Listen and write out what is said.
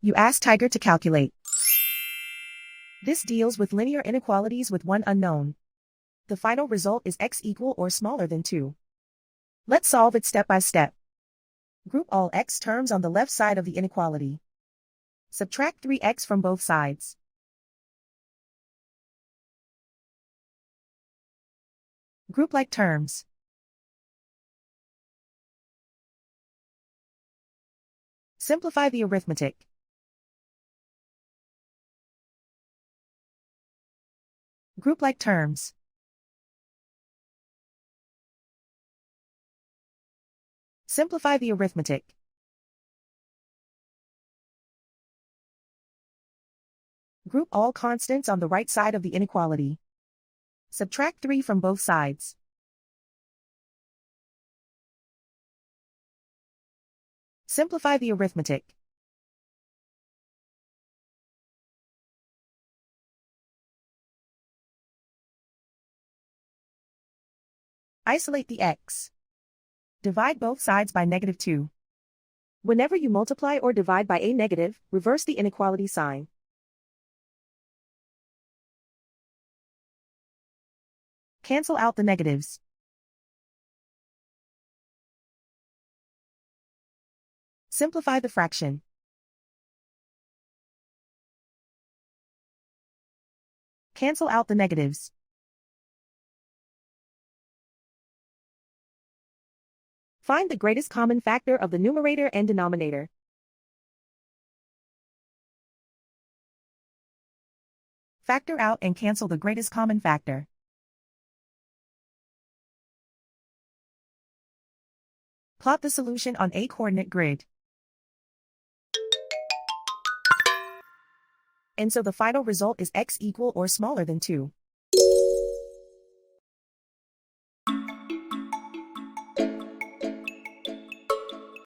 You ask Tiger to calculate. This deals with linear inequalities with one unknown. The final result is x equal or smaller than 2. Let's solve it step by step. Group all x terms on the left side of the inequality. Subtract 3x from both sides. Group like terms. Simplify the arithmetic. Group like terms. Simplify the arithmetic. Group all constants on the right side of the inequality. Subtract 3 from both sides. Simplify the arithmetic. Isolate the x. Divide both sides by -2. Whenever you multiply or divide by a negative, reverse the inequality sign. Cancel out the negatives. Simplify the fraction. Cancel out the negatives. Find the greatest common factor of the numerator and denominator. Factor out and cancel the greatest common factor. Plot the solution on a coordinate grid. And so the final result is x equal or smaller than 2.